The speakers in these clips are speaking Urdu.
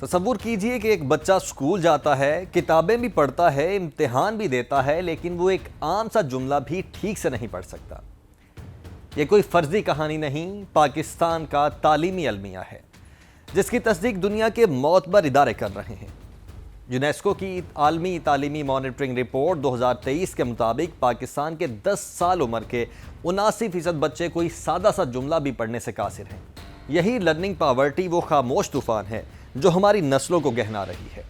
تصور کیجئے کہ ایک بچہ اسکول جاتا ہے، کتابیں بھی پڑھتا ہے، امتحان بھی دیتا ہے، لیکن وہ ایک عام سا جملہ بھی ٹھیک سے نہیں پڑھ سکتا۔ یہ کوئی فرضی کہانی نہیں، پاکستان کا تعلیمی المیہ ہے، جس کی تصدیق دنیا کے معتبر ادارے کر رہے ہیں۔ یونیسکو کی عالمی تعلیمی مانیٹرنگ رپورٹ 2023 کے مطابق پاکستان کے 10 سال عمر کے 79% بچے کوئی سادہ سا جملہ بھی پڑھنے سے قاصر ہیں۔ یہی لرننگ پاورٹی وہ خاموش طوفان ہے جو ہماری نسلوں کو گہنا رہی ہے۔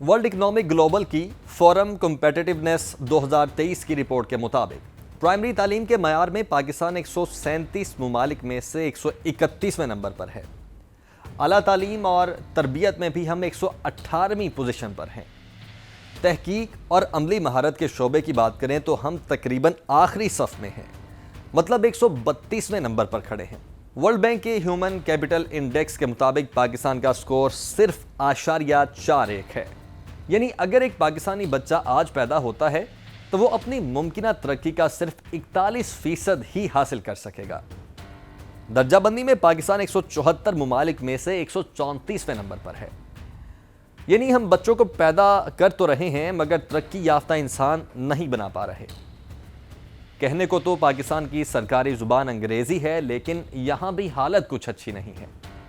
ورلڈ اکنامک گلوبل کی فورم کمپیٹیٹیونیس 2023 کی رپورٹ کے مطابق پرائمری تعلیم کے معیار میں پاکستان 137 ممالک میں سے 131ویں نمبر پر ہے۔ اعلیٰ تعلیم اور تربیت میں بھی ہم 118ویں پوزیشن پر ہیں۔ تحقیق اور عملی مہارت کے شعبے کی بات کریں تو ہم تقریباً آخری صف میں ہیں، مطلب 132ویں نمبر پر کھڑے ہیں۔ ورلڈ بینک کے ہیومن کیپٹل انڈیکس کے مطابق پاکستان کا سکور صرف 0.41 ہے، یعنی اگر ایک پاکستانی بچہ آج پیدا ہوتا ہے تو وہ اپنی ممکنہ ترقی کا صرف 41% ہی حاصل کر سکے گا۔ درجہ بندی میں پاکستان 174 ممالک میں سے 134ویں نمبر پر ہے، یعنی ہم بچوں کو پیدا کر تو رہے ہیں مگر ترقی یافتہ انسان نہیں بنا پا رہے۔ کہنے کو تو پاکستان کی سرکاری زبان انگریزی ہے، لیکن یہاں بھی حالت کچھ اچھی نہیں ہے۔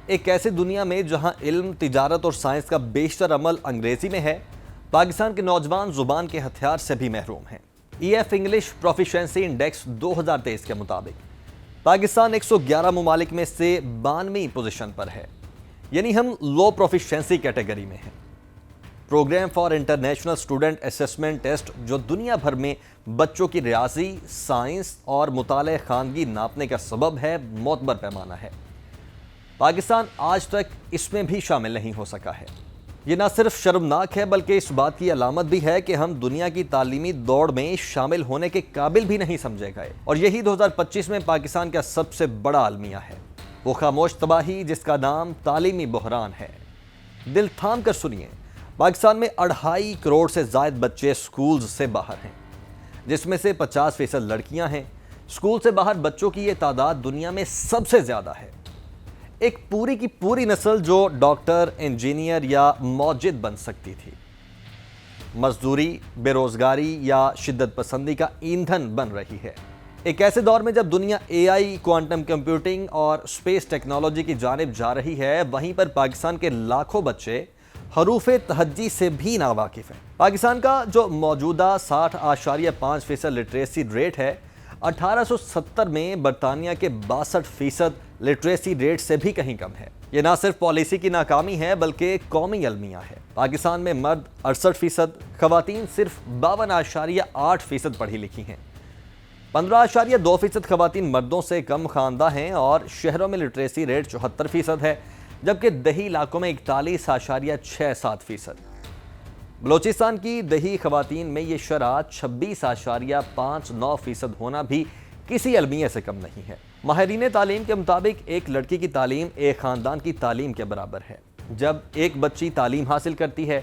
ایک ایسی دنیا میں جہاں علم، تجارت اور سائنس کا بیشتر عمل انگریزی میں ہے، پاکستان کے نوجوان زبان کے ہتھیار سے بھی محروم ہیں۔ EF انگلش پروفیشنسی انڈیکس 2023 کے مطابق پاکستان 111 ممالک میں سے 92ویں پوزیشن پر ہے، یعنی ہم لو پروفیشنسی کیٹیگری میں ہیں۔ Programme for international student assessment test جو دنیا بھر میں بچوں کی ریاضی، سائنس اور مطالعہ خواندگی ناپنے کا سبب ہے، معتبر پیمانہ ہے۔ پاکستان آج تک اس میں بھی شامل نہیں ہو سکا ہے۔ یہ نہ صرف شرمناک ہے بلکہ اس بات کی علامت بھی ہے کہ ہم دنیا کی تعلیمی دوڑ میں شامل ہونے کے قابل بھی نہیں سمجھے گئے، اور یہی 2025 میں پاکستان کا سب سے بڑا المیہ ہے، وہ خاموش تباہی جس کا نام تعلیمی بحران ہے۔ دل تھام کر سنیے، پاکستان میں 2.5 کروڑ سے زائد بچے سکولز سے باہر ہیں، جس میں سے 50% لڑکیاں ہیں۔ سکول سے باہر بچوں کی یہ تعداد دنیا میں سب سے زیادہ ہے۔ ایک پوری کی پوری نسل جو ڈاکٹر، انجینئر یا موجد بن سکتی تھی، مزدوری، بے روزگاری یا شدت پسندی کا ایندھن بن رہی ہے۔ ایک ایسے دور میں جب دنیا AI، کوانٹم کمپیوٹنگ اور اسپیس ٹیکنالوجی کی جانب جا رہی ہے، وہیں پر پاکستان کے لاکھوں بچے حروف تہجی سے بھی ناواقف ہیں۔ پاکستان کا جو موجودہ 60.5% لٹریسی ریٹ ہے، 1870 میں برطانیہ کے 62% لٹریسی ریٹ سے بھی کہیں کم ہے۔ یہ نہ صرف پالیسی کی ناکامی ہے بلکہ قومی المیہ ہے۔ پاکستان میں مرد 68%، خواتین صرف 52.8% پڑھی لکھی ہیں۔ 15.2% خواتین مردوں سے کم خواندہ ہیں، اور شہروں میں لٹریسی ریٹ 74% ہے، جبکہ دیہی علاقوں میں 41.67%۔ بلوچستان کی دیہی خواتین میں یہ شرح 26.59% ہونا بھی کسی المیہ سے کم نہیں ہے۔ ماہرین تعلیم کے مطابق ایک لڑکی کی تعلیم ایک خاندان کی تعلیم کے برابر ہے۔ جب ایک بچی تعلیم حاصل کرتی ہے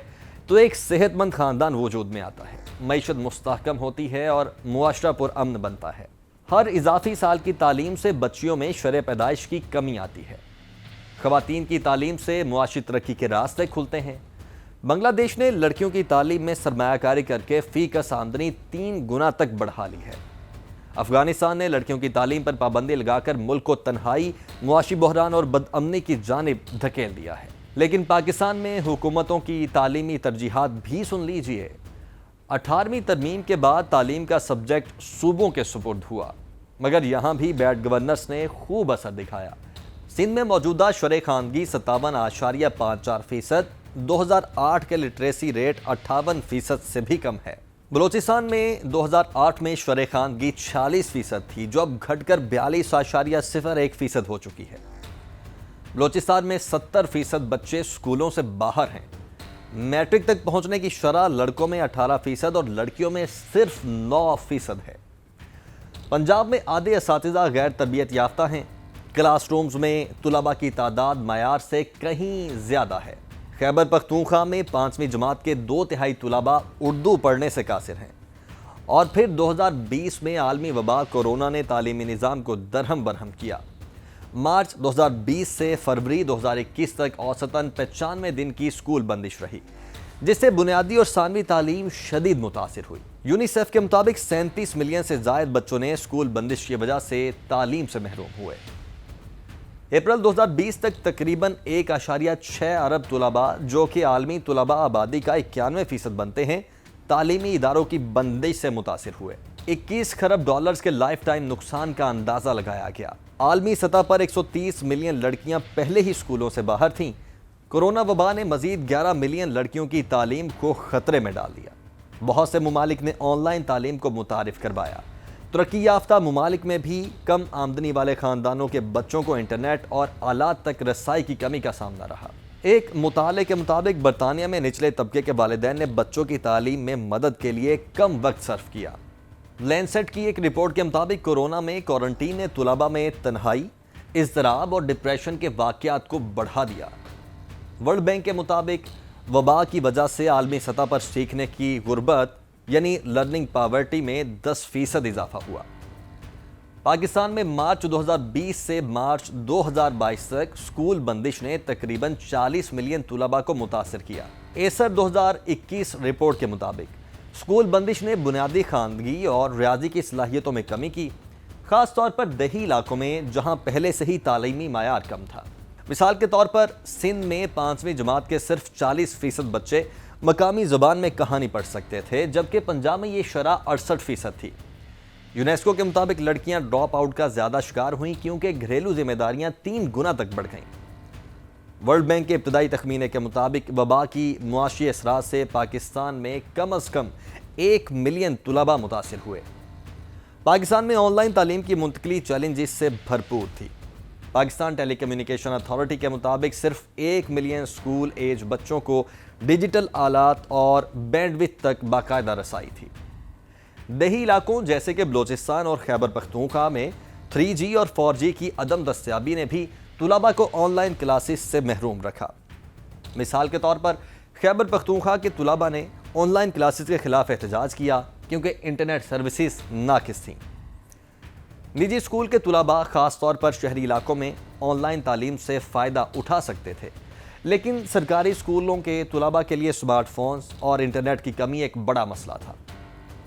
تو ایک صحت مند خاندان وجود میں آتا ہے، معیشت مستحکم ہوتی ہے اور معاشرہ پرامن بنتا ہے۔ ہر اضافی سال کی تعلیم سے بچیوں میں شرح پیدائش کی کمی آتی ہے۔ خواتین کی تعلیم سے معاشی ترقی کے راستے کھلتے ہیں۔ بنگلہ دیش نے لڑکیوں کی تعلیم میں سرمایہ کاری کر کے فی کس آمدنی 3 گنا تک بڑھا لی ہے۔ افغانستان نے لڑکیوں کی تعلیم پر پابندی لگا کر ملک کو تنہائی، معاشی بحران اور بدامنی کی جانب دھکیل دیا ہے۔ لیکن پاکستان میں حکومتوں کی تعلیمی ترجیحات بھی سن لیجئے۔ 18ویں ترمیم کے بعد تعلیم کا سبجیکٹ صوبوں کے سپرد ہوا، مگر یہاں بھی بیڈ گورننس نے خوب اثر دکھایا۔ سندھ میں موجودہ شرح خواندگی 57.54%، 2008 کے لٹریسی ریٹ 58% سے بھی کم ہے۔ بلوچستان میں 2008 میں شرح خواندگی 46% تھی، جو اب گھٹ کر 42.01% ہو چکی ہے۔ بلوچستان میں 70% بچے اسکولوں سے باہر ہیں۔ میٹرک تک پہنچنے کی شرح لڑکوں میں 18% اور لڑکیوں میں صرف 9% ہے۔ پنجاب میں آدھے اساتذہ غیر تربیت یافتہ ہیں۔ کلاس رومز میں طلباء کی تعداد معیار سے کہیں زیادہ ہے۔ خیبر پختونخوا میں 5ویں جماعت کے 2/3 طلباء اردو پڑھنے سے قاصر ہیں، اور پھر 2020 میں عالمی وبا کورونا نے تعلیمی نظام کو درہم برہم کیا۔ مارچ 2020 سے فروری 2021 تک اوسطاً 95 دن کی اسکول بندش رہی، جس سے بنیادی اور ثانوی تعلیم شدید متاثر ہوئی۔ یونیسیف کے مطابق 37 ملین سے زائد بچوں نے اسکول بندش کی وجہ سے تعلیم سے محروم ہوئے۔ اپریل 2020 تک تقریباً 1.6 ارب طلباء، جو کہ عالمی طلباء آبادی کا 91% بنتے ہیں، تعلیمی اداروں کی بندش سے متاثر ہوئے۔ 21 خرب ڈالرز کے لائف ٹائم نقصان کا اندازہ لگایا گیا۔ عالمی سطح پر 130 ملین لڑکیاں پہلے ہی اسکولوں سے باہر تھیں۔ کورونا وبا نے مزید 11 ملین لڑکیوں کی تعلیم کو خطرے میں ڈال دیا۔ بہت سے ممالک نے آن لائن تعلیم کو متعارف کروایا۔ ترقی یافتہ ممالک میں بھی کم آمدنی والے خاندانوں کے بچوں کو انٹرنیٹ اور آلات تک رسائی کی کمی کا سامنا رہا۔ ایک مطالعے کے مطابق برطانیہ میں نچلے طبقے کے والدین نے بچوں کی تعلیم میں مدد کے لیے کم وقت صرف کیا۔ لینسیٹ کی ایک رپورٹ کے مطابق کورونا میں کوارنٹین نے طلباء میں تنہائی، اضطراب اور ڈپریشن کے واقعات کو بڑھا دیا۔ ورلڈ بینک کے مطابق وبا کی وجہ سے عالمی سطح پر سیکھنے کی غربت یعنی لرننگ پاورٹی میں 10% اضافہ ہوا۔ پاکستان میں مارچ 2020 سے مارچ 2022 تک اسکول بندش نے تقریباً 40 ملین طلباء کو متاثر کیا۔ ایسر 2021 رپورٹ کے مطابق اسکول بندش نے بنیادی خواندگی اور ریاضی کی صلاحیتوں میں کمی کی، خاص طور پر دیہی علاقوں میں جہاں پہلے سے ہی تعلیمی معیار کم تھا۔ مثال کے طور پر سندھ میں 5ویں جماعت کے صرف 40% بچے مقامی زبان میں کہانی پڑھ سکتے تھے، جبکہ پنجاب میں یہ شرح 68% تھی۔ یونیسکو کے مطابق لڑکیاں ڈراپ آؤٹ کا زیادہ شکار ہوئیں کیونکہ گھریلو ذمہ داریاں 3 گنا تک بڑھ گئیں۔ ورلڈ بینک کے ابتدائی تخمینے کے مطابق وبا کی معاشی اثرات سے پاکستان میں کم از کم 1 ملین طلباء متاثر ہوئے۔ پاکستان میں آن لائن تعلیم کی منتقلی چیلنجز سے بھرپور تھی۔ پاکستان ٹیلی کمیونیکیشن اتھارٹی کے مطابق صرف 1 ملین اسکول ایج بچوں کو ڈیجیٹل آلات اور بینڈ وڈتھ تک باقاعدہ رسائی تھی۔ دیہی علاقوں جیسے کہ بلوچستان اور خیبر پختونخوا میں 3G اور 4G کی عدم دستیابی نے بھی طلباء کو آن لائن کلاسز سے محروم رکھا۔ مثال کے طور پر خیبر پختونخوا کے طلباء نے آن لائن کلاسز کے خلاف احتجاج کیا کیونکہ انٹرنیٹ سروسز ناقص تھیں۔ نجی اسکول کے طلباء خاص طور پر شہری علاقوں میں آن لائن تعلیم سے فائدہ اٹھا سکتے تھے، لیکن سرکاری اسکولوں کے طلباء کے لیے سمارٹ فونز اور انٹرنیٹ کی کمی ایک بڑا مسئلہ تھا۔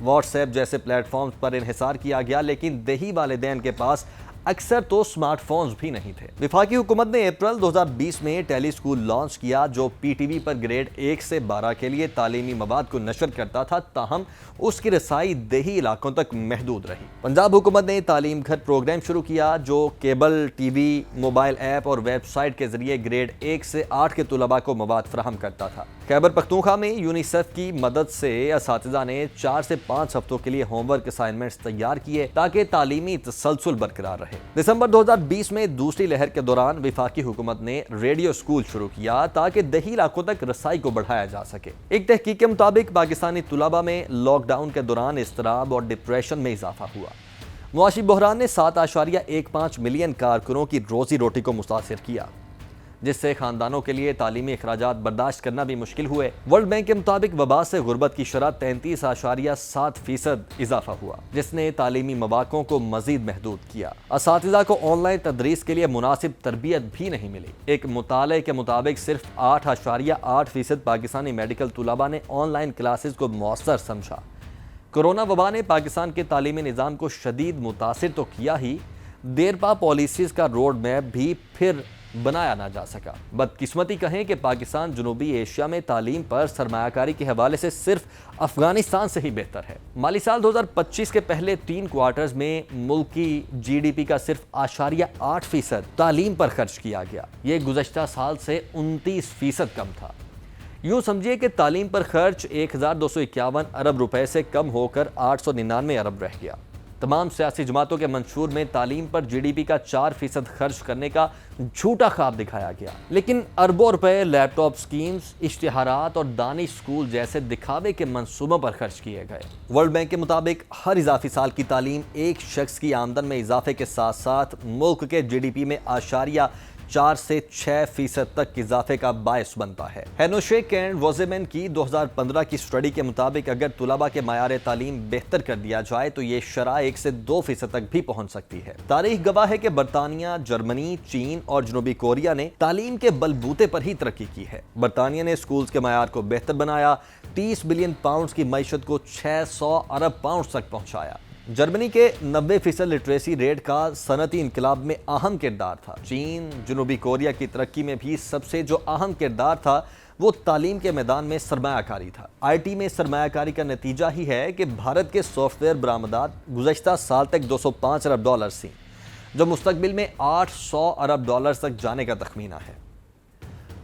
واٹس ایپ جیسے پلیٹ فارمز پر انحصار کیا گیا، لیکن دیہی والدین کے پاس اکثر تو سمارٹ فونز بھی نہیں تھے۔ وفاقی حکومت نے اپریل 2020 میں ٹیلی اسکول لانچ کیا جو PTV پر گریڈ 1 سے 12 کے لیے تعلیمی مواد کو نشر کرتا تھا، تاہم اس کی رسائی دیہی علاقوں تک محدود رہی۔ پنجاب حکومت نے تعلیم گھر پروگرام شروع کیا جو cable T V, mobile app اور ویب سائٹ کے ذریعے گریڈ 1 سے 8 کے طلباء کو مواد فراہم کرتا تھا۔ خیبر پختونخوا میں یونیسیف کی مدد سے اساتذہ نے 4 سے 5 ہفتوں کے لیے ہوم ورک اسائنمنٹس تیار کیے تاکہ تعلیمی تسلسل برقرار رہے۔ دسمبر 2020 میں دوسری لہر کے دوران وفاقی حکومت نے ریڈیو اسکول شروع کیا تاکہ دیہی علاقوں تک رسائی کو بڑھایا جا سکے۔ ایک تحقیق کے مطابق پاکستانی طلباء میں لاک ڈاؤن کے دوران اضطراب اور ڈپریشن میں اضافہ ہوا۔ معاشی بحران نے 7.15 ملین کارکنوں کی روزی روٹی کو متاثر کیا، جس سے خاندانوں کے لیے تعلیمی اخراجات برداشت کرنا بھی مشکل ہوئے۔ ورلڈ بینک کے مطابق وبا سے غربت کی شرح 33.7% اضافہ ہوا، جس نے تعلیمی مواقع کو مزید محدود کیا۔ اساتذہ کو آن لائن تدریس کے لیے مناسب تربیت بھی نہیں ملی۔ ایک مطالعے کے مطابق صرف 8.8% پاکستانی میڈیکل طلباء نے آن لائن کلاسز کو مؤثر سمجھا۔ کورونا وبا نے پاکستان کے تعلیمی نظام کو شدید متاثر تو کیا ہی، دیرپا پالیسیز کا روڈ میپ بھی پھر بنایا نہ جا سکا۔ بدقسمتی کہیں کہ پاکستان جنوبی ایشیا میں تعلیم پر سرمایہ کاری کے حوالے سے صرف افغانستان سے ہی بہتر ہے۔ مالی سال 2025 کے پہلے 3 کوارٹرز میں ملک کی GDP کا صرف 8.8% تعلیم پر خرچ کیا گیا۔ یہ گزشتہ سال سے 29% کم تھا۔ یوں سمجھیے کہ تعلیم پر خرچ 1251 ارب روپے سے کم ہو کر 899 ارب رہ گیا۔ تمام سیاسی جماعتوں کے منشور میں تعلیم پر GDP کا 4% خرچ کرنے کا جھوٹا خواب دکھایا گیا، لیکن اربوں روپے لیپ ٹاپ سکیمز، اشتہارات اور دانش اسکول جیسے دکھاوے کے منصوبوں پر خرچ کیے گئے۔ ورلڈ بینک کے مطابق ہر اضافی سال کی تعلیم ایک شخص کی آمدن میں اضافے کے ساتھ ساتھ ملک کے GDP میں 4 سے 6% تک اضافے کا باعث بنتا ہے۔ ہینوشیک اینڈ ووزیمن کی 2015 کی اسٹڈی کے مطابق اگر طلباء کے معیار تعلیم بہتر کر دیا جائے تو یہ شرح 1 سے 2% تک بھی پہنچ سکتی ہے۔ تاریخ گواہ ہے کہ برطانیہ، جرمنی، چین اور جنوبی کوریا نے تعلیم کے بلبوتے پر ہی ترقی کی ہے۔ برطانیہ نے اسکولز کے معیار کو بہتر بنایا، 30 بلین پاؤنڈز کی معیشت کو 600 ارب پاؤنڈز تک پہنچایا۔ جرمنی کے 90% لٹریسی ریٹ کا صنعتی انقلاب میں اہم کردار تھا۔ چین، جنوبی کوریا کی ترقی میں بھی سب سے جو اہم کردار تھا وہ تعلیم کے میدان میں سرمایہ کاری تھا۔ آئی ٹی میں سرمایہ کاری کا نتیجہ ہی ہے کہ بھارت کے سافٹ ویئر برآمدات گزشتہ سال تک 205 ارب ڈالرز تھیں، جو مستقبل میں 800 ارب ڈالرز تک جانے کا تخمینہ ہے۔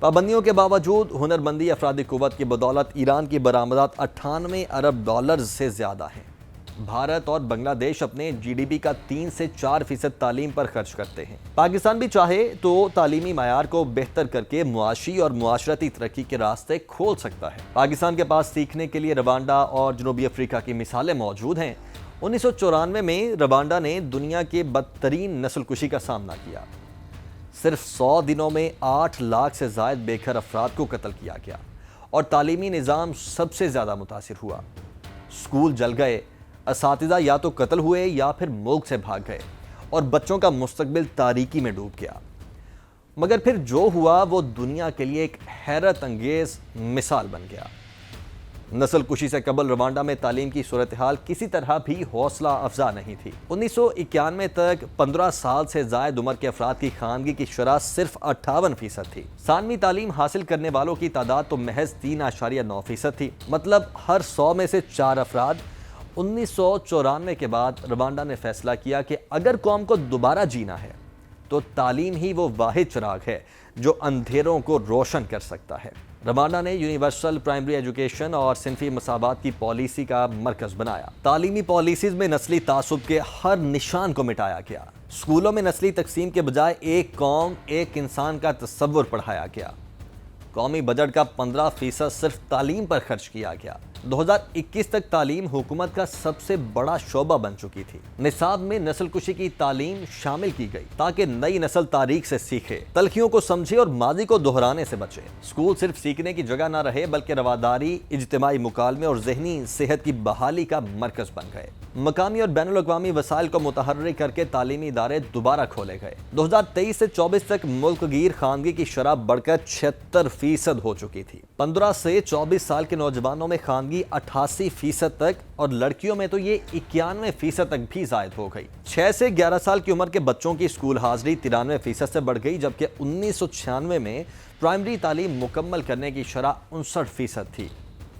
پابندیوں کے باوجود ہنرمندی افرادی قوت کی بدولت ایران کی برآمدات 98 ارب ڈالرز سے زیادہ ہیں۔ بھارت اور بنگلہ دیش اپنے جی ڈی پی کا 3 سے 4% تعلیم پر خرچ کرتے ہیں۔ پاکستان بھی چاہے تو تعلیمی معیار کو بہتر کر کے معاشی اور معاشرتی ترقی کے راستے کھول سکتا ہے۔ پاکستان کے پاس سیکھنے کے لیے روانڈا اور جنوبی افریقہ کی مثالیں موجود ہیں۔ 1994 میں روانڈا نے دنیا کے بدترین نسل کشی کا سامنا کیا۔ صرف 100 دنوں میں 8 لاکھ سے زائد بے گھر افراد کو قتل کیا گیا اور تعلیمی نظام سب سے زیادہ متاثر ہوا۔ اسکول جل گئے، اساتذہ یا تو قتل ہوئے یا پھر ملک سے بھاگ گئے اور بچوں کا مستقبل تاریکی میں ڈوب گیا۔ مگر پھر جو ہوا وہ دنیا کے لیے ایک حیرت انگیز مثال بن گیا۔ نسل کشی سے قبل روانڈا میں تعلیم کی صورتحال کسی طرح بھی حوصلہ افزا نہیں تھی۔ 1991 تک 15 سال سے زائد عمر کے افراد کی خواندگی کی شرح صرف 58% تھی۔ ثانوی تعلیم حاصل کرنے والوں کی تعداد تو محض 3.9% تھی۔ مطلب ہر 100 میں سے 4 افراد۔ 1994 کے بعد روانڈا نے فیصلہ کیا کہ اگر قوم کو دوبارہ جینا ہے تو تعلیم ہی وہ واحد چراغ ہے جو اندھیروں کو روشن کر سکتا ہے۔ روانڈا نے یونیورسل پرائمری ایجوکیشن اور صنفی مساوات کی پالیسی کا مرکز بنایا۔ تعلیمی پالیسیز میں نسلی تعصب کے ہر نشان کو مٹایا گیا۔ اسکولوں میں نسلی تقسیم کے بجائے ایک قوم، ایک انسان کا تصور پڑھایا گیا۔ قومی بجٹ کا 15% صرف تعلیم پر خرچ کیا گیا۔ 2021 تک تعلیم حکومت کا سب سے بڑا شعبہ بن چکی تھی۔ نصاب میں نسل کشی کی تعلیم شامل کی گئی تاکہ نئی نسل تاریخ سے سیکھے، تلخیوں کو سمجھے اور ماضی کو دہرانے سے بچے۔ اسکول صرف سیکھنے کی جگہ نہ رہے بلکہ رواداری، اجتماعی مکالمے اور ذہنی صحت کی بحالی کا مرکز بن گئے۔ مقامی اور بین الاقوامی وسائل کو متحرک کر کے تعلیمی ادارے دوبارہ کھولے گئے۔ 2023 سے 24 تک ملک گیر خواندگی کی شرح بڑھ کر 76% ہو چکی تھی۔ 15 سے 24 سال کے نوجوانوں میں خواندگی 88% تک اور لڑکیوں میں تو یہ 91% تک بھی زائد ہو گئی۔ 6 سے 11 سال کی عمر کے بچوں کی اسکول حاضری 93% سے بڑھ گئی، جبکہ 1996 میں پرائمری تعلیم مکمل کرنے کی شرح 59% تھی۔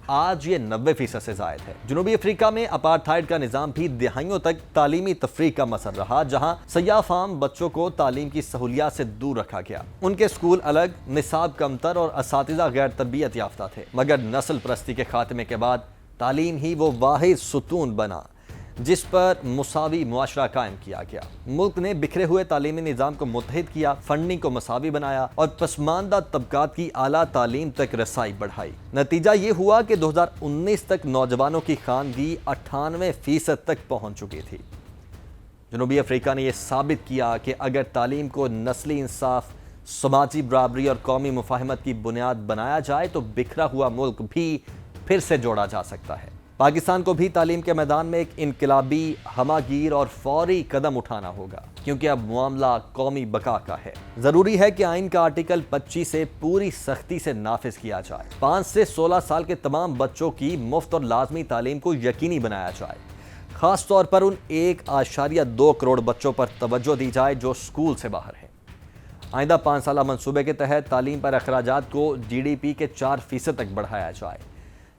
آج یہ 90% سے زائد ہے۔ جنوبی افریقہ میں اپارتھائڈ کا نظام بھی دہائیوں تک تعلیمی تفریق کا مسئلہ رہا، جہاں سیاہ فام بچوں کو تعلیم کی سہولیات سے دور رکھا گیا۔ ان کے اسکول الگ، نصاب کمتر اور اساتذہ غیر تربیت یافتہ تھے۔ مگر نسل پرستی کے خاتمے کے بعد تعلیم ہی وہ واحد ستون بنا جس پر مساوی معاشرہ قائم کیا گیا۔ ملک نے بکھرے ہوئے تعلیمی نظام کو متحد کیا، فنڈنگ کو مساوی بنایا اور پسماندہ طبقات کی اعلیٰ تعلیم تک رسائی بڑھائی۔ نتیجہ یہ ہوا کہ 2019 تک نوجوانوں کی خواندگی 98% تک پہنچ چکی تھی۔ جنوبی افریقہ نے یہ ثابت کیا کہ اگر تعلیم کو نسلی انصاف، سماجی برابری اور قومی مفاہمت کی بنیاد بنایا جائے تو بکھرا ہوا ملک بھی پھر سے جوڑا جا سکتا ہے۔ پاکستان کو بھی تعلیم کے میدان میں ایک انقلابی، ہمہ گیر اور فوری قدم اٹھانا ہوگا، کیونکہ اب معاملہ قومی بقا کا ہے۔ ضروری ہے کہ آئین کا آرٹیکل 25 سے پوری سختی سے نافذ کیا جائے۔ 5 سے 16 سال کے تمام بچوں کی مفت اور لازمی تعلیم کو یقینی بنایا جائے۔ خاص طور پر ان 1.2 کروڑ بچوں پر توجہ دی جائے جو اسکول سے باہر ہیں۔ آئندہ 5 سالہ منصوبے کے تحت تعلیم پر اخراجات کو جی ڈی پی کے 4% تک بڑھایا جائے۔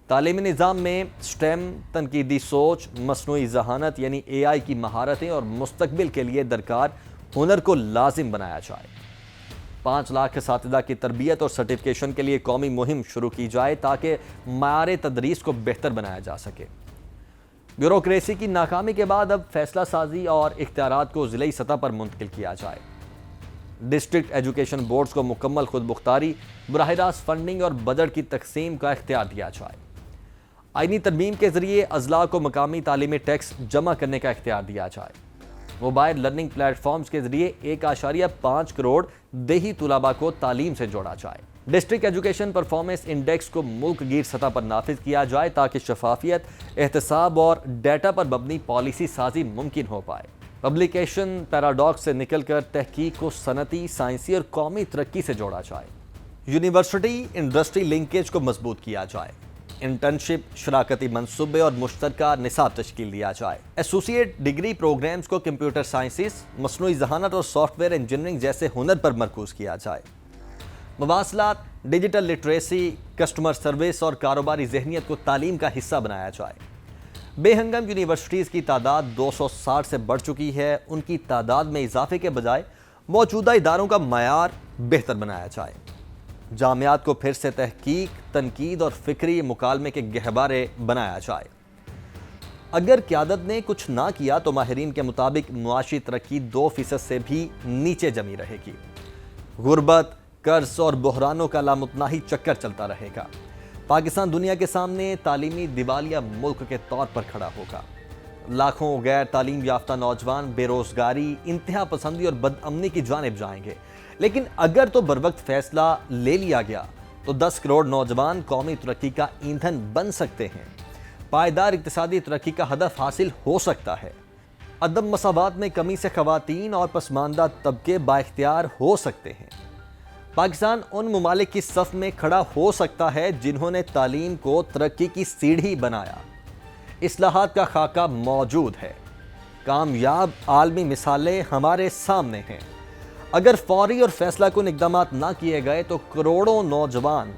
تعلیمی نظام میں سٹیم، تنقیدی سوچ، مصنوعی ذہانت یعنی اے آئی کی مہارتیں اور مستقبل کے لیے درکار ہنر کو لازم بنایا جائے۔ 5 لاکھ اساتذہ کی تربیت اور سرٹیفکیشن کے لیے قومی مہم شروع کی جائے تاکہ معیار تدریس کو بہتر بنایا جا سکے۔ بیوروکریسی کی ناکامی کے بعد اب فیصلہ سازی اور اختیارات کو ضلعی سطح پر منتقل کیا جائے۔ ڈسٹرکٹ ایجوکیشن بورڈز کو مکمل خود مختاری، براہ راست فنڈنگ اور بجٹ کی تقسیم کا اختیار دیا جائے۔ آئینی ترمیم کے ذریعے اضلاع کو مقامی تعلیمی ٹیکس جمع کرنے کا اختیار دیا جائے۔ موبائل لرننگ پلیٹ فارمز کے ذریعے 1.5 کروڑ دیہی طلباء کو تعلیم سے جوڑا جائے۔ ڈسٹرکٹ ایجوکیشن پرفارمنس انڈیکس کو ملک گیر سطح پر نافذ کیا جائے تاکہ شفافیت، احتساب اور ڈیٹا پر مبنی پالیسی سازی ممکن ہو پائے۔ پبلیکیشن پیراڈاکس سے نکل کر تحقیق کو صنعتی، سائنسی اور قومی ترقی سے جوڑا جائے۔ یونیورسٹی انڈسٹری لنکیج کو مضبوط کیا جائے۔ انٹرنشپ، شراکتی منصوبے اور مشترکہ نصاب تشکیل دیا جائے۔ ایسوسیٹ ڈگری پروگرامز کو کمپیوٹر سائنسز، مصنوعی ذہانت اور سافٹ ویئر انجینئرنگ جیسے ہنر پر مرکوز کیا جائے۔ مواصلات، ڈیجیٹل لٹریسی، کسٹمر سروس اور کاروباری ذہنیت کو تعلیم کا حصہ بنایا جائے۔ بے ہنگم یونیورسٹیز کی تعداد 260 سے بڑھ چکی ہے، ان کی تعداد میں اضافے کے بجائے موجودہ اداروں کا معیار بہتر بنایا جائے۔ جامعات کو پھر سے تحقیق، تنقید اور فکری مکالمے کے گہوارے بنایا جائے۔ اگر قیادت نے کچھ نہ کیا تو ماہرین کے مطابق معاشی ترقی 2% سے بھی نیچے جمی رہے گی۔ غربت، قرض اور بحرانوں کا لامتناہی چکر چلتا رہے گا۔ پاکستان دنیا کے سامنے تعلیمی دیوالیہ ملک کے طور پر کھڑا ہوگا۔ لاکھوں غیر تعلیم یافتہ نوجوان بے روزگاری، انتہا پسندی اور بدامنی کی جانب جائیں گے، لیکن اگر تو بروقت فیصلہ لے لیا گیا تو 10 کروڑ نوجوان قومی ترقی کا ایندھن بن سکتے ہیں۔ پائیدار اقتصادی ترقی کا ہدف حاصل ہو سکتا ہے۔ عدم مساوات میں کمی سے خواتین اور پسماندہ طبقے بااختیار ہو سکتے ہیں۔ پاکستان ان ممالک کی صف میں کھڑا ہو سکتا ہے جنہوں نے تعلیم کو ترقی کی سیڑھی بنایا۔ اصلاحات کا خاکہ موجود ہے۔ کامیاب عالمی مثالیں ہمارے سامنے ہیں۔ اگر فوری اور فیصلہ کن اقدامات نہ کیے گئے تو کروڑوں نوجوان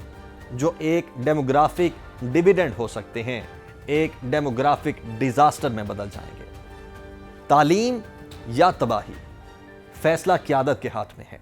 جو ایک ڈیموگرافک ڈیویڈنڈ ہو سکتے ہیں، ایک ڈیموگرافک ڈیزاسٹر میں بدل جائیں گے۔ تعلیم یا تباہی، فیصلہ قیادت کے ہاتھ میں ہے۔